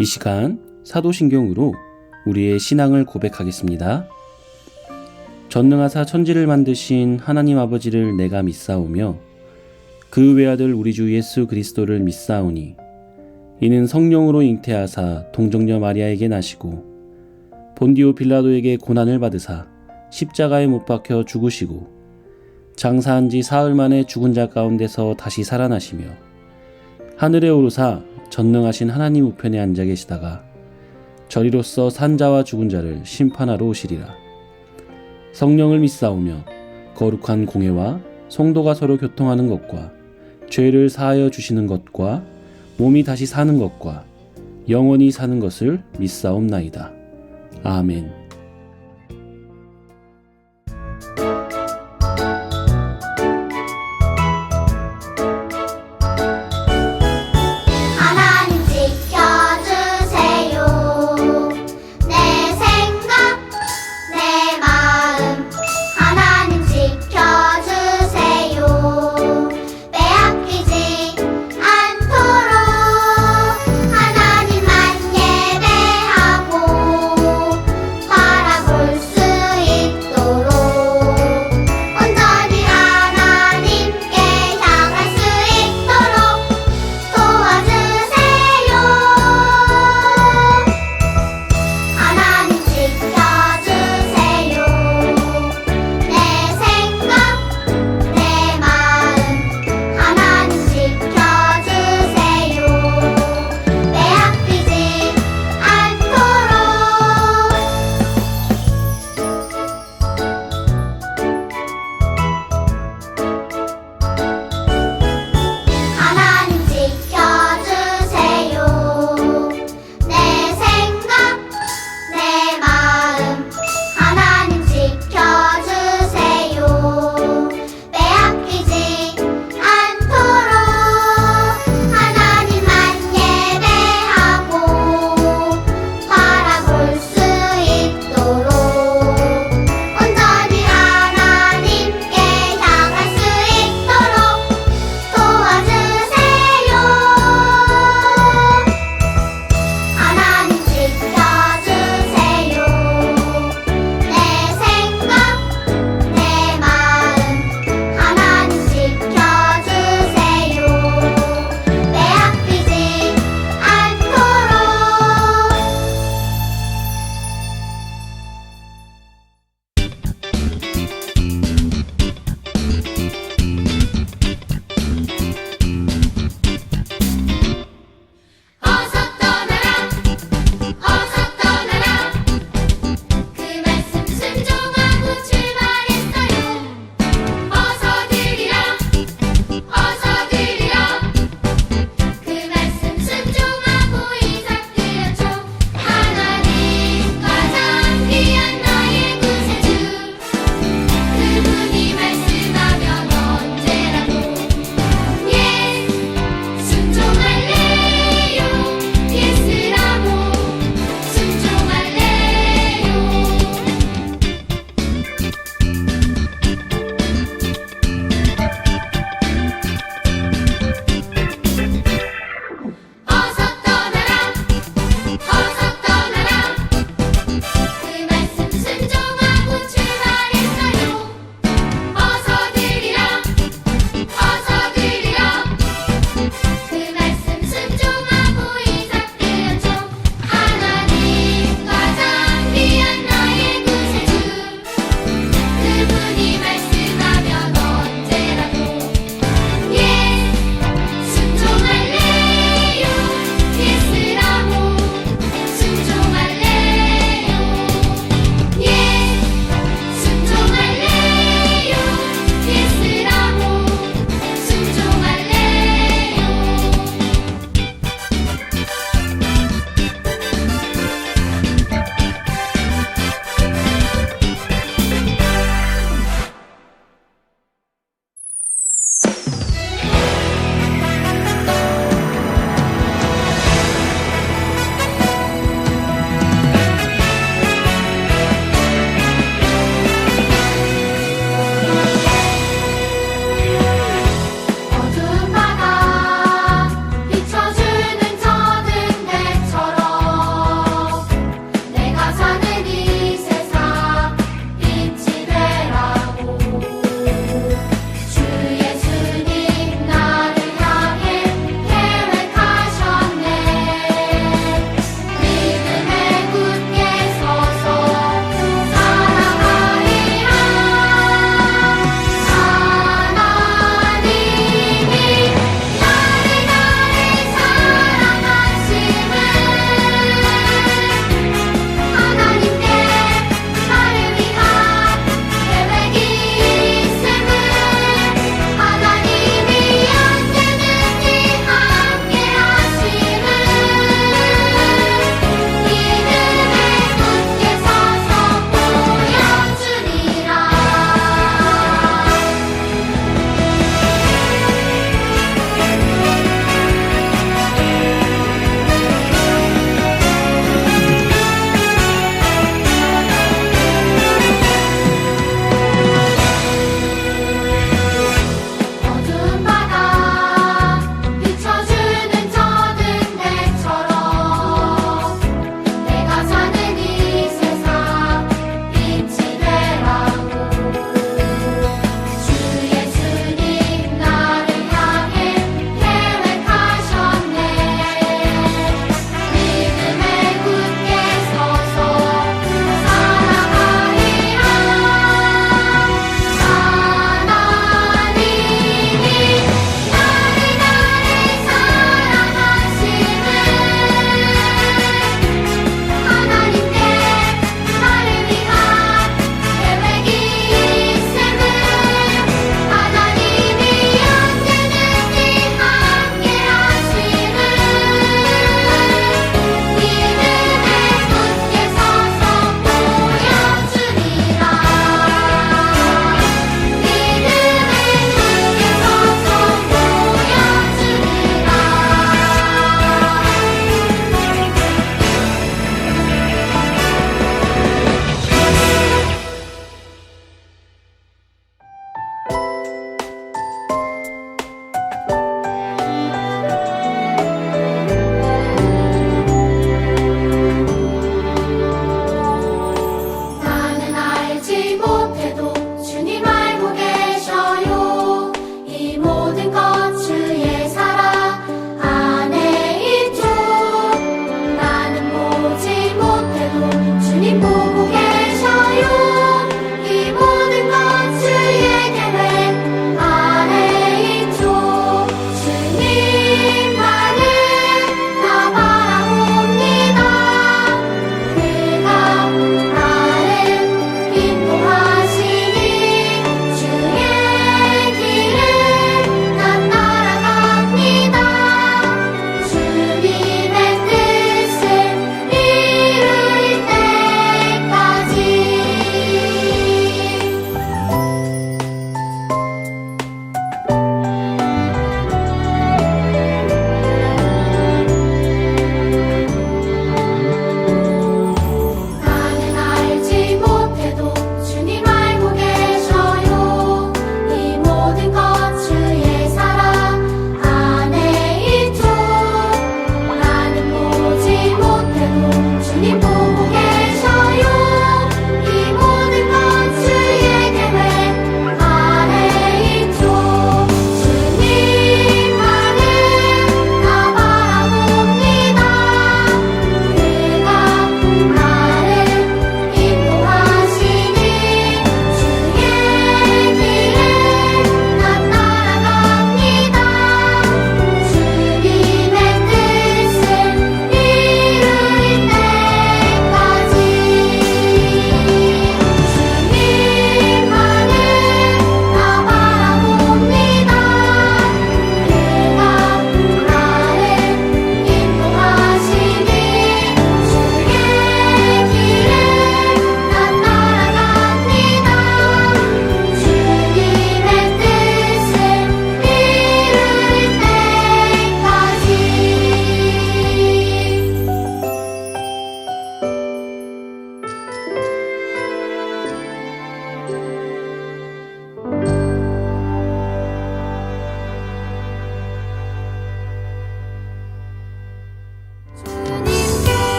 이 시간 사도신경으로 우리의 신앙을 고백하겠습니다. 전능하사 천지를 만드신 하나님 아버지를 내가 믿사오며 그 외아들 우리 주 예수 그리스도를 믿사오니 이는 성령으로 잉태하사 동정녀 마리아에게 나시고 본디오 빌라도에게 고난을 받으사 십자가에 못 박혀 죽으시고 장사한 지 사흘 만에 죽은 자 가운데서 다시 살아나시며 하늘에 오르사 전능하신 하나님 우편에 앉아 계시다가 저리로서 산자와 죽은 자를 심판하러 오시리라. 성령을 믿사오며 거룩한 공회와 성도가 서로 교통하는 것과 죄를 사하여 주시는 것과 몸이 다시 사는 것과 영원히 사는 것을 믿사옵나이다. 아멘. 하나님 지켜주세요. 내 생각, 내 마음 하나님 지켜주세요. 빼앗기지 않도록 하나님만 예배하고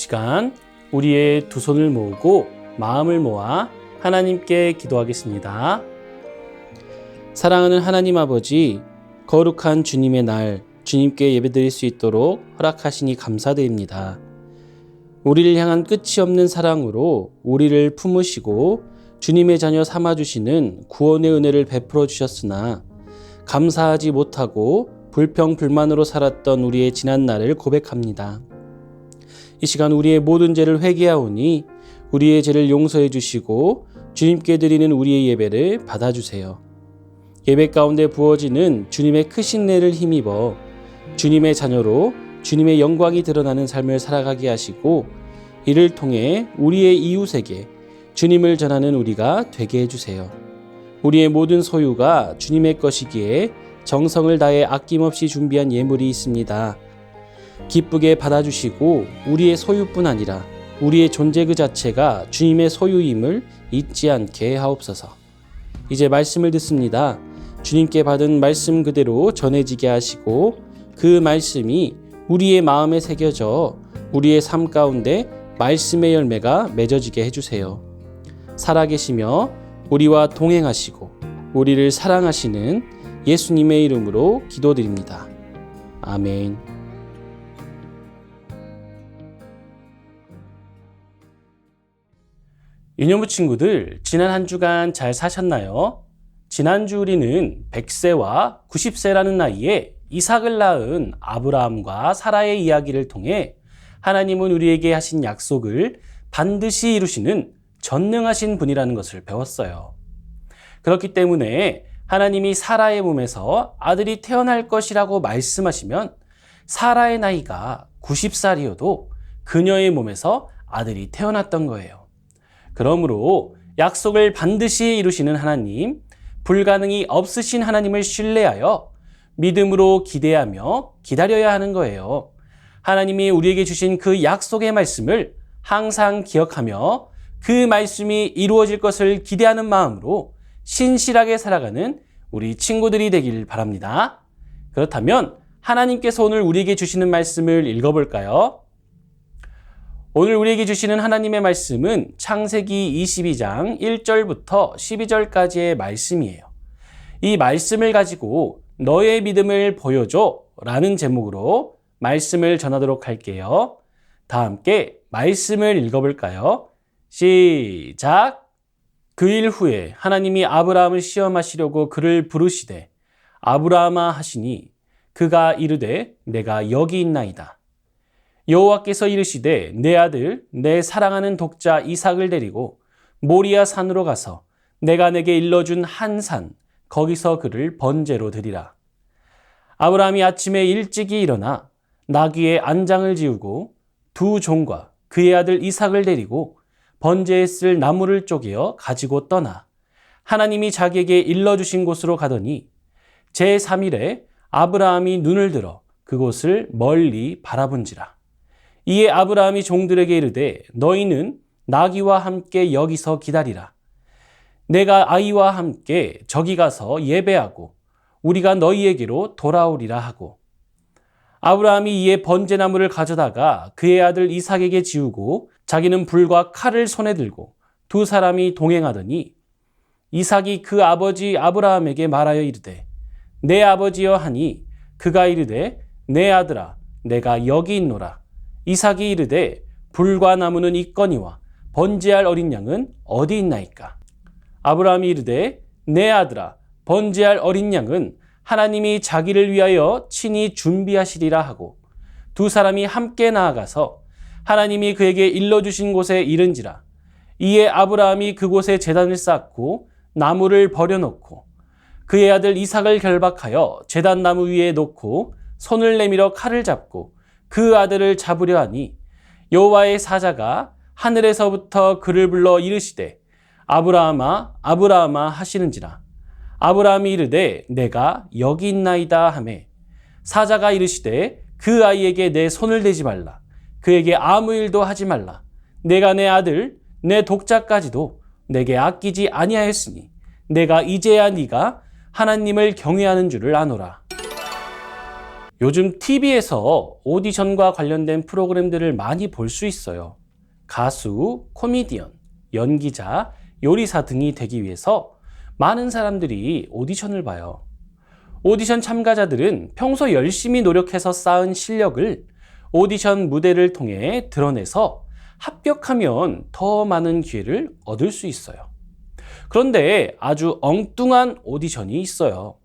시간 우리의 두 손을 모으고 마음을 모아 하나님께 기도하겠습니다. 사랑하는 하나님 아버지, 거룩한 주님의 날 주님께 예배드릴 수 있도록 허락하시니 감사드립니다. 우리를 향한 끝이 없는 사랑으로 우리를 품으시고 주님의 자녀 삼아주시는 구원의 은혜를 베풀어 주셨으나 감사하지 못하고 불평불만으로 살았던 우리의 지난 날을 고백합니다. 이 시간 우리의 모든 죄를 회개하오니 우리의 죄를 용서해 주시고 주님께 드리는 우리의 예배를 받아주세요. 예배 가운데 부어지는 주님의 크신 은혜를 힘입어 주님의 자녀로 주님의 영광이 드러나는 삶을 살아가게 하시고 이를 통해 우리의 이웃에게 주님을 전하는 우리가 되게 해주세요. 우리의 모든 소유가 주님의 것이기에 정성을 다해 아낌없이 준비한 예물이 있습니다. 기쁘게 받아주시고 우리의 소유뿐 아니라 우리의 존재 그 자체가 주님의 소유임을 잊지 않게 하옵소서. 이제 말씀을 듣습니다. 주님께 받은 말씀 그대로 전해지게 하시고 그 말씀이 우리의 마음에 새겨져 우리의 삶 가운데 말씀의 열매가 맺어지게 해주세요. 살아계시며 우리와 동행하시고 우리를 사랑하시는 예수님의 이름으로 기도드립니다. 아멘. 유년부 친구들, 지난 한 주간 잘 사셨나요? 지난주 우리는 100세와 90세라는 나이에 이삭을 낳은 아브라함과 사라의 이야기를 통해 하나님은 우리에게 하신 약속을 반드시 이루시는 전능하신 분이라는 것을 배웠어요. 그렇기 때문에 하나님이 사라의 몸에서 아들이 태어날 것이라고 말씀하시면 사라의 나이가 90살이어도 그녀의 몸에서 아들이 태어났던 거예요. 그러므로 약속을 반드시 이루시는 하나님, 불가능이 없으신 하나님을 신뢰하여 믿음으로 기대하며 기다려야 하는 거예요. 하나님이 우리에게 주신 그 약속의 말씀을 항상 기억하며 그 말씀이 이루어질 것을 기대하는 마음으로 신실하게 살아가는 우리 친구들이 되길 바랍니다. 그렇다면 하나님께서 오늘 우리에게 주시는 말씀을 읽어볼까요? 오늘 우리에게 주시는 하나님의 말씀은 창세기 22장 1절부터 12절까지의 말씀이에요. 이 말씀을 가지고 너의 믿음을 보여줘 라는 제목으로 말씀을 전하도록 할게요. 다 함께 말씀을 읽어볼까요? 시작! 그 일 후에 하나님이 아브라함을 시험하시려고 그를 부르시되 아브라함아 하시니 그가 이르되 내가 여기 있나이다. 여호와께서 이르시되 내 아들 내 사랑하는 독자 이삭을 데리고 모리아 산으로 가서 내가 내게 일러준 한 산 거기서 그를 번제로 드리라. 아브라함이 아침에 일찍이 일어나 나귀의 안장을 지우고 두 종과 그의 아들 이삭을 데리고 번제에 쓸 나무를 쪼개어 가지고 떠나 하나님이 자기에게 일러주신 곳으로 가더니 제3일에 아브라함이 눈을 들어 그곳을 멀리 바라본지라. 이에 아브라함이 종들에게 이르되 너희는 나귀와 함께 여기서 기다리라. 내가 아이와 함께 저기 가서 예배하고 우리가 너희에게로 돌아오리라 하고 아브라함이 이에 번제나무를 가져다가 그의 아들 이삭에게 지우고 자기는 불과 칼을 손에 들고 두 사람이 동행하더니 이삭이 그 아버지 아브라함에게 말하여 이르되 내 아버지여 하니 그가 이르되 내 아들아 내가 여기 있노라. 이삭이 이르되 불과 나무는 있거니와 번제할 어린 양은 어디 있나이까? 아브라함이 이르되 내 아들아 번제할 어린 양은 하나님이 자기를 위하여 친히 준비하시리라 하고 두 사람이 함께 나아가서 하나님이 그에게 일러주신 곳에 이른지라. 이에 아브라함이 그곳에 제단을 쌓고 나무를 버려놓고 그의 아들 이삭을 결박하여 제단 나무 위에 놓고 손을 내밀어 칼을 잡고 그 아들을 잡으려 하니 여호와의 사자가 하늘에서부터 그를 불러 이르시되 아브라함아 아브라함아 하시는지라. 아브라함이 이르되 내가 여기 있나이다 하매 사자가 이르시되 그 아이에게 내 손을 대지 말라. 그에게 아무 일도 하지 말라. 내가 내 아들 내 독자까지도 내게 아끼지 아니하였으니 내가 이제야 네가 하나님을 경외하는 줄을 아노라. 요즘 TV에서 오디션과 관련된 프로그램들을 많이 볼 수 있어요. 가수, 코미디언, 연기자, 요리사 등이 되기 위해서 많은 사람들이 오디션을 봐요. 오디션 참가자들은 평소 열심히 노력해서 쌓은 실력을 오디션 무대를 통해 드러내서 합격하면 더 많은 기회를 얻을 수 있어요. 그런데 아주 엉뚱한 오디션이 있어요.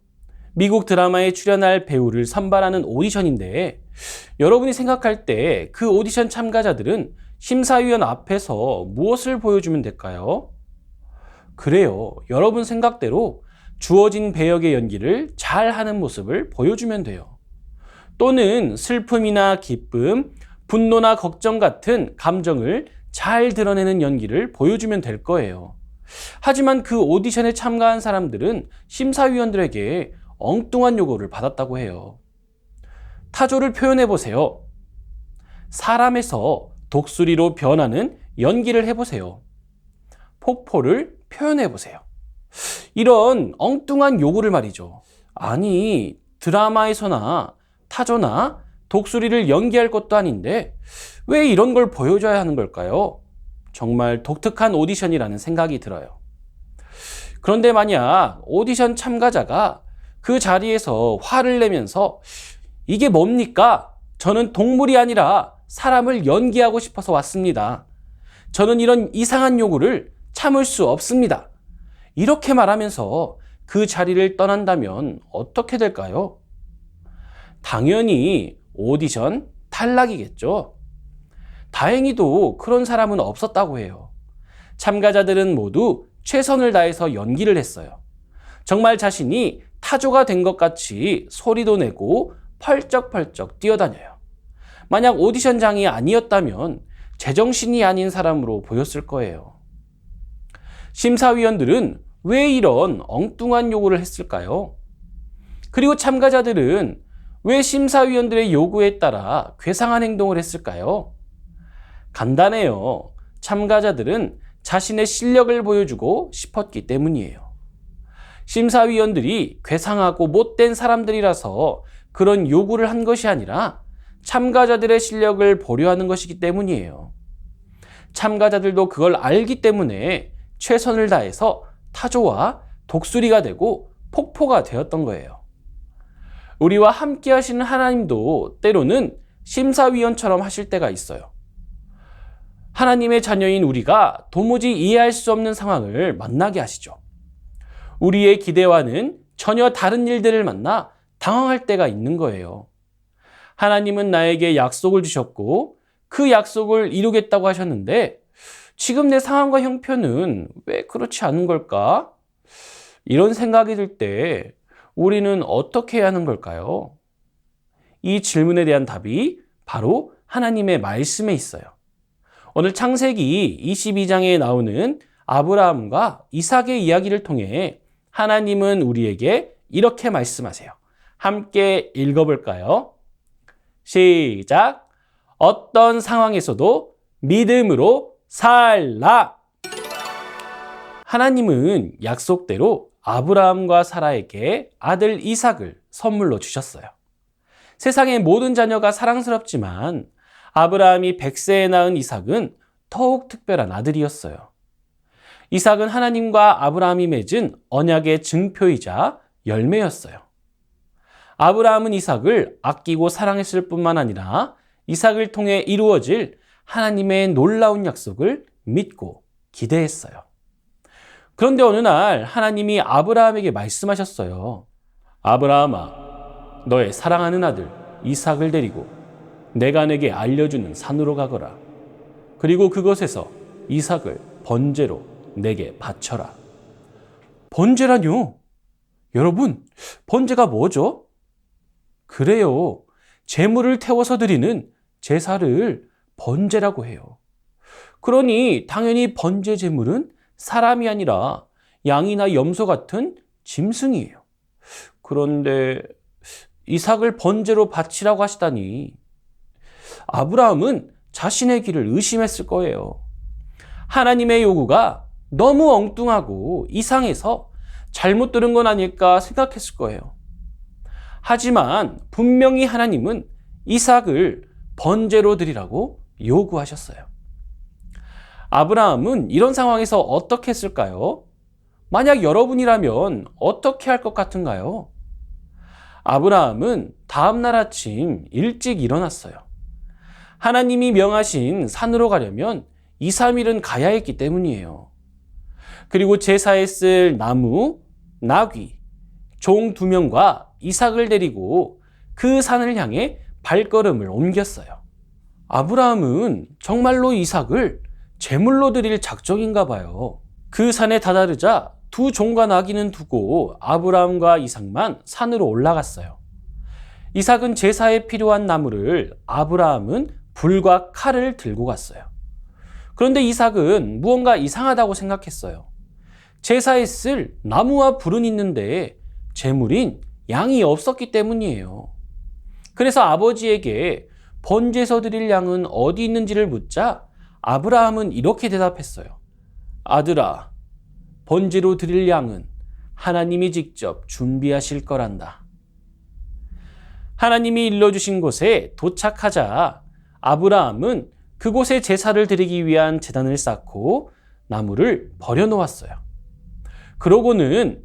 미국 드라마에 출연할 배우를 선발하는 오디션인데 여러분이 생각할 때 그 오디션 참가자들은 심사위원 앞에서 무엇을 보여주면 될까요? 그래요. 여러분 생각대로 주어진 배역의 연기를 잘 하는 모습을 보여주면 돼요. 또는 슬픔이나 기쁨, 분노나 걱정 같은 감정을 잘 드러내는 연기를 보여주면 될 거예요. 하지만 그 오디션에 참가한 사람들은 심사위원들에게 엉뚱한 요구를 받았다고 해요. 타조를 표현해 보세요. 사람에서 독수리로 변하는 연기를 해보세요. 폭포를 표현해 보세요. 이런 엉뚱한 요구를 말이죠. 아니, 드라마에서나 타조나 독수리를 연기할 것도 아닌데 왜 이런 걸 보여줘야 하는 걸까요? 정말 독특한 오디션이라는 생각이 들어요. 그런데 만약 오디션 참가자가 그 자리에서 화를 내면서 이게 뭡니까? 저는 동물이 아니라 사람을 연기하고 싶어서 왔습니다. 저는 이런 이상한 요구를 참을 수 없습니다. 이렇게 말하면서 그 자리를 떠난다면 어떻게 될까요? 당연히 오디션 탈락이겠죠. 다행히도 그런 사람은 없었다고 해요. 참가자들은 모두 최선을 다해서 연기를 했어요. 정말 자신이 타조가 된 것 같이 소리도 내고 펄쩍펄쩍 뛰어다녀요. 만약 오디션장이 아니었다면 제정신이 아닌 사람으로 보였을 거예요. 심사위원들은 왜 이런 엉뚱한 요구를 했을까요? 그리고 참가자들은 왜 심사위원들의 요구에 따라 괴상한 행동을 했을까요? 간단해요. 참가자들은 자신의 실력을 보여주고 싶었기 때문이에요. 심사위원들이 괴상하고 못된 사람들이라서 그런 요구를 한 것이 아니라 참가자들의 실력을 보려 하는 것이기 때문이에요. 참가자들도 그걸 알기 때문에 최선을 다해서 타조와 독수리가 되고 폭포가 되었던 거예요. 우리와 함께 하시는 하나님도 때로는 심사위원처럼 하실 때가 있어요. 하나님의 자녀인 우리가 도무지 이해할 수 없는 상황을 만나게 하시죠. 우리의 기대와는 전혀 다른 일들을 만나 당황할 때가 있는 거예요. 하나님은 나에게 약속을 주셨고 그 약속을 이루겠다고 하셨는데 지금 내 상황과 형편은 왜 그렇지 않은 걸까? 이런 생각이 들 때 우리는 어떻게 해야 하는 걸까요? 이 질문에 대한 답이 바로 하나님의 말씀에 있어요. 오늘 창세기 22장에 나오는 아브라함과 이삭의 이야기를 통해 하나님은 우리에게 이렇게 말씀하세요. 함께 읽어볼까요? 시작! 어떤 상황에서도 믿음으로 살라! 하나님은 약속대로 아브라함과 사라에게 아들 이삭을 선물로 주셨어요. 세상의 모든 자녀가 사랑스럽지만 아브라함이 100세에 낳은 이삭은 더욱 특별한 아들이었어요. 이삭은 하나님과 아브라함이 맺은 언약의 증표이자 열매였어요. 아브라함은 이삭을 아끼고 사랑했을 뿐만 아니라 이삭을 통해 이루어질 하나님의 놀라운 약속을 믿고 기대했어요. 그런데 어느 날 하나님이 아브라함에게 말씀하셨어요. 아브라함아, 너의 사랑하는 아들 이삭을 데리고 내가 내게 알려주는 산으로 가거라. 그리고 그곳에서 이삭을 번제로 내게 바쳐라. 번제라뇨? 여러분, 번제가 뭐죠? 그래요. 제물을 태워서 드리는 제사를 번제라고 해요. 그러니 당연히 번제 제물은 사람이 아니라 양이나 염소 같은 짐승이에요. 그런데 이삭을 번제로 바치라고 하시다니 아브라함은 자신의 길을 의심했을 거예요. 하나님의 요구가 너무 엉뚱하고 이상해서 잘못 들은 건 아닐까 생각했을 거예요. 하지만 분명히 하나님은 이삭을 번제로 드리라고 요구하셨어요. 아브라함은 이런 상황에서 어떻게 했을까요? 만약 여러분이라면 어떻게 할 것 같은가요? 아브라함은 다음날 아침 일찍 일어났어요. 하나님이 명하신 산으로 가려면 2, 3일은 가야 했기 때문이에요. 그리고 제사에 쓸 나무, 나귀, 종 2명과 이삭을 데리고 그 산을 향해 발걸음을 옮겼어요. 아브라함은 정말로 이삭을 제물로 드릴 작정인가 봐요. 그 산에 다다르자 2 종과 나귀는 두고 아브라함과 이삭만 산으로 올라갔어요. 이삭은 제사에 필요한 나무를, 아브라함은 불과 칼을 들고 갔어요. 그런데 이삭은 무언가 이상하다고 생각했어요. 제사에 쓸 나무와 불은 있는데 제물인 양이 없었기 때문이에요. 그래서 아버지에게 번제에서 드릴 양은 어디 있는지를 묻자 아브라함은 이렇게 대답했어요. 아들아, 번제로 드릴 양은 하나님이 직접 준비하실 거란다. 하나님이 일러주신 곳에 도착하자 아브라함은 그곳에 제사를 드리기 위한 제단을 쌓고 나무를 버려놓았어요. 그러고는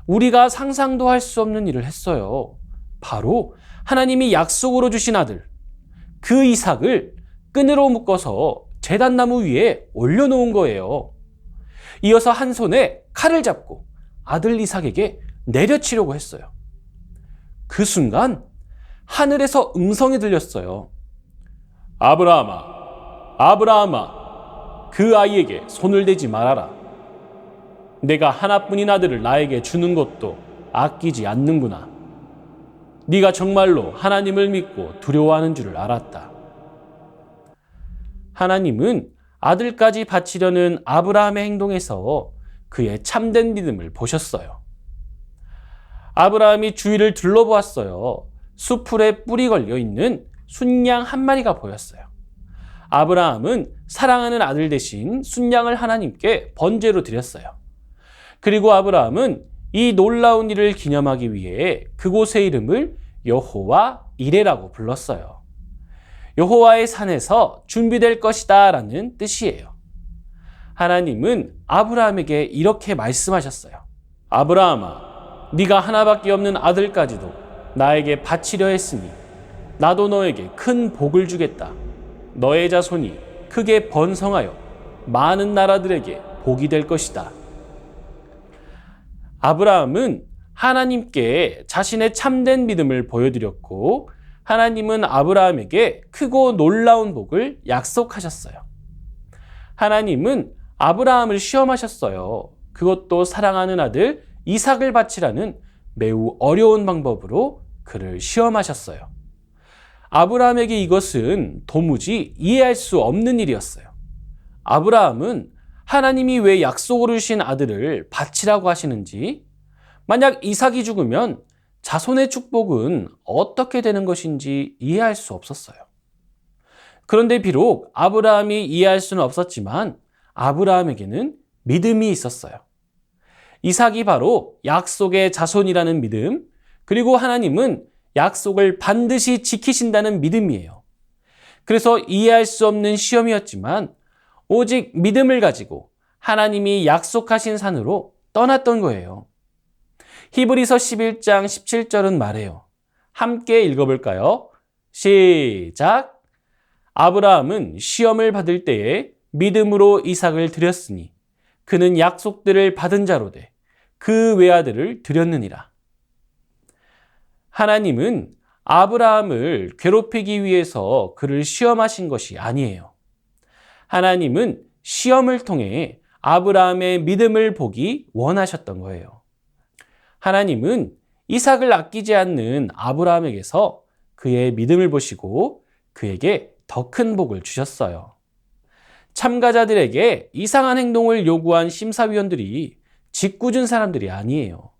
우리가 상상도 할 수 없는 일을 했어요. 바로 하나님이 약속으로 주신 아들, 그 이삭을 끈으로 묶어서 제단나무 위에 올려놓은 거예요. 이어서 한 손에 칼을 잡고 아들 이삭에게 내려치려고 했어요. 그 순간 하늘에서 음성이 들렸어요. 아브라함아, 아브라함아, 그 아이에게 손을 대지 말아라. 내가 하나뿐인 아들을 나에게 주는 것도 아끼지 않는구나. 네가 정말로 하나님을 믿고 두려워하는 줄을 알았다. 하나님은 아들까지 바치려는 아브라함의 행동에서 그의 참된 믿음을 보셨어요. 아브라함이 주위를 둘러보았어요. 수풀에 뿔이 걸려있는 순양 한 마리가 보였어요. 아브라함은 사랑하는 아들 대신 순양을 하나님께 번제로 드렸어요. 그리고 아브라함은 이 놀라운 일을 기념하기 위해 그곳의 이름을 여호와 이레라고 불렀어요. 여호와의 산에서 준비될 것이다 라는 뜻이에요. 하나님은 아브라함에게 이렇게 말씀하셨어요. 아브라함아, 네가 하나밖에 없는 아들까지도 나에게 바치려 했으니 나도 너에게 큰 복을 주겠다. 너의 자손이 크게 번성하여 많은 나라들에게 복이 될 것이다. 아브라함은 하나님께 자신의 참된 믿음을 보여드렸고 하나님은 아브라함에게 크고 놀라운 복을 약속하셨어요. 하나님은 아브라함을 시험하셨어요. 그것도 사랑하는 아들 이삭을 바치라는 매우 어려운 방법으로 그를 시험하셨어요. 아브라함에게 이것은 도무지 이해할 수 없는 일이었어요. 아브라함은 하나님이 왜 약속으로 주신 아들을 바치라고 하시는지, 만약 이삭이 죽으면 자손의 축복은 어떻게 되는 것인지 이해할 수 없었어요. 그런데 비록 아브라함이 이해할 수는 없었지만 아브라함에게는 믿음이 있었어요. 이삭이 바로 약속의 자손이라는 믿음, 그리고 하나님은 약속을 반드시 지키신다는 믿음이에요. 그래서 이해할 수 없는 시험이었지만 오직 믿음을 가지고 하나님이 약속하신 산으로 떠났던 거예요. 히브리서 11장 17절은 말해요. 함께 읽어볼까요? 시작! 아브라함은 시험을 받을 때에 믿음으로 이삭을 드렸으니 그는 약속들을 받은 자로 돼 그 외아들을 드렸느니라. 하나님은 아브라함을 괴롭히기 위해서 그를 시험하신 것이 아니에요. 하나님은 시험을 통해 아브라함의 믿음을 보기 원하셨던 거예요. 하나님은 이삭을 아끼지 않는 아브라함에게서 그의 믿음을 보시고 그에게 더 큰 복을 주셨어요. 참가자들에게 이상한 행동을 요구한 심사위원들이 짓궂은 사람들이 아니에요.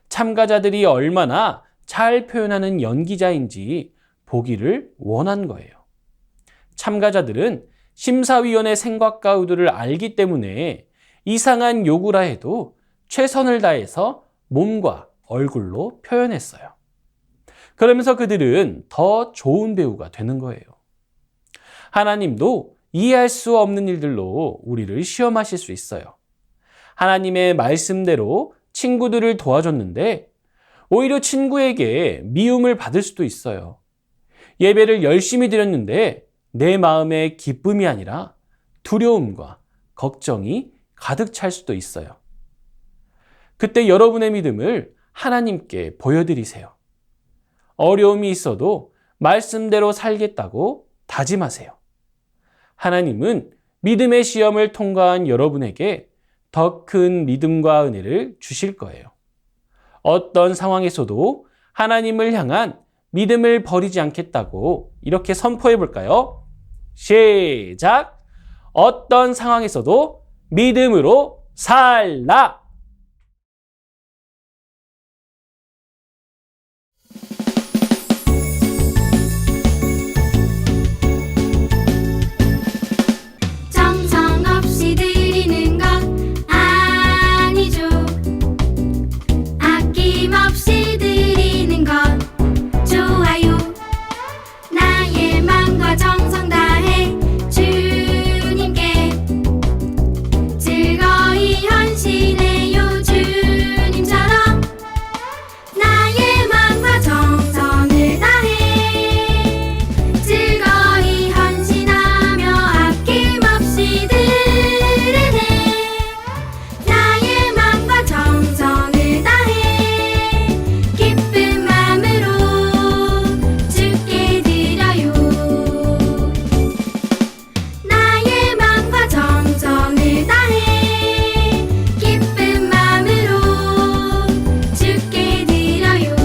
참가자들이 얼마나 잘 표현하는 연기자인지 보기를 원한 거예요. 참가자들은 심사위원의 생각과 의도를 알기 때문에 이상한 요구라 해도 최선을 다해서 몸과 얼굴로 표현했어요. 그러면서 그들은 더 좋은 배우가 되는 거예요. 하나님도 이해할 수 없는 일들로 우리를 시험하실 수 있어요. 하나님의 말씀대로 친구들을 도와줬는데 오히려 친구에게 미움을 받을 수도 있어요. 예배를 열심히 드렸는데 내 마음에 기쁨이 아니라 두려움과 걱정이 가득 찰 수도 있어요. 그때 여러분의 믿음을 하나님께 보여드리세요. 어려움이 있어도 말씀대로 살겠다고 다짐하세요. 하나님은 믿음의 시험을 통과한 여러분에게 더 큰 믿음과 은혜를 주실 거예요. 어떤 상황에서도 하나님을 향한 믿음을 버리지 않겠다고 이렇게 선포해 볼까요? 시작! 어떤 상황에서도 믿음으로 살라! 정성 없이 드리는 것 아니죠. 아낌없이 드리는 것 좋아요. 나의 마음과 정성 다해 주님께 즐거이 헌신해요. 주님처럼 나의 마음과 정성을 다해 즐거이 헌신하며 아낌없이 드리네. 나의 마음과 정성을 다해 기쁜 마음으로 주께 드려요. 나의 마음과 정성을 다해 기쁜 마음으로 주께 드려요.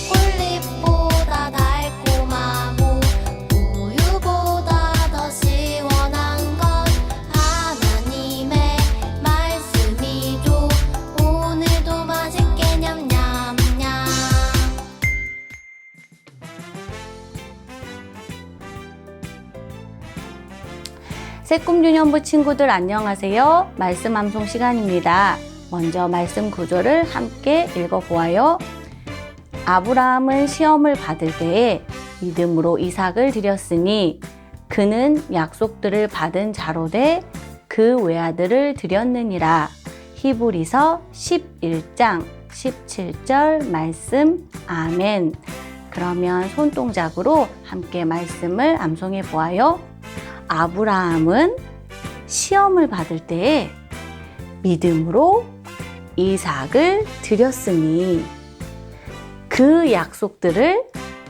꿀잎보다 달콤하고 우유보다 더 시원한 건 하나님의 말씀이죠. 오늘도 맛있게 냠냠냠. 새꿈유년부 친구들 안녕하세요. 말씀 암송 시간입니다. 먼저 말씀 구절을 함께 읽어보아요. 아브라함은 시험을 받을 때에 믿음으로 이삭을 드렸으니 그는 약속들을 받은 자로되 그 외아들을 드렸느니라. 히브리서 11장 17절 말씀 아멘. 그러면 손동작으로 함께 말씀을 암송해 보아요. 아브라함은 시험을 받을 때에 믿음으로 이삭을 드렸으니 그 약속들을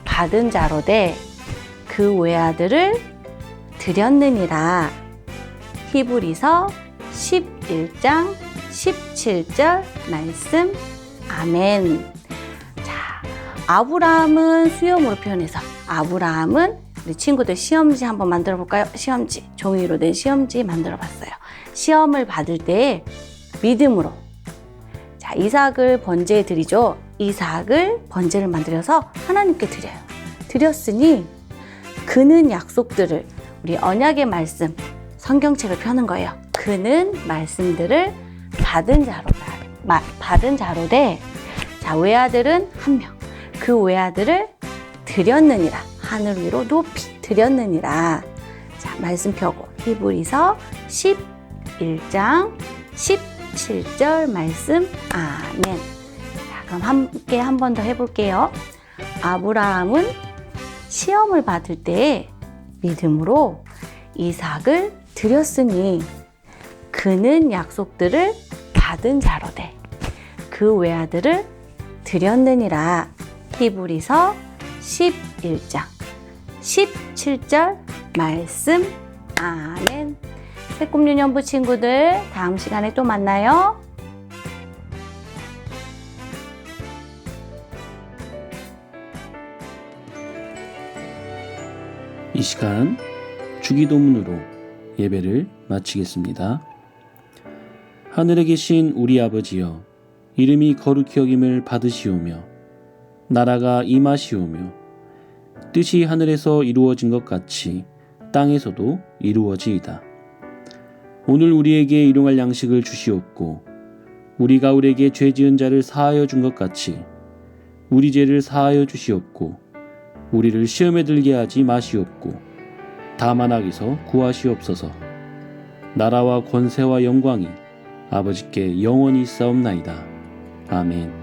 받은 자로되 그 외아들을 드렸느니라. 히브리서 11장 17절 말씀 아멘. 자, 아브라함은 수염으로 표현해서 아브라함은 우리 친구들 시험지 한번 만들어 볼까요? 시험지, 종이로 된 시험지 만들어 봤어요. 시험을 받을 때 믿음으로 자, 이삭을 번제에 드리죠. 이삭을 번제를 만들어서 하나님께 드려요. 드렸으니 그는 약속들을 우리 언약의 말씀 성경책을 펴는 거예요. 그는 말씀들을 받은 자로되 자, 외아들은 한 명. 그 외아들을 드렸느니라. 하늘 위로 높이 드렸느니라. 자, 말씀 펴고 히브리서 11장 17절 말씀 아멘. 자, 그럼 함께 한 번 더 해볼게요. 아브라함은 시험을 받을 때 믿음으로 이삭을 드렸으니 그는 약속들을 받은 자로되 그 외아들을 드렸느니라. 히브리서 11장 17절 말씀 아멘. 새꿈유년부 친구들 다음 시간에 또 만나요. 이 시간 주기도문으로 예배를 마치겠습니다. 하늘에 계신 우리 아버지여, 이름이 거룩히 여김을 받으시오며 나라가 임하시오며 뜻이 하늘에서 이루어진 것 같이 땅에서도 이루어지이다. 오늘 우리에게 일용할 양식을 주시옵고 우리가 우리에게 죄 지은 자를 사하여 준 것 같이 우리 죄를 사하여 주시옵고 우리를 시험에 들게 하지 마시옵고 다만 악에서 구하시옵소서. 나라와 권세와 영광이 아버지께 영원히 있사옵나이다. 아멘.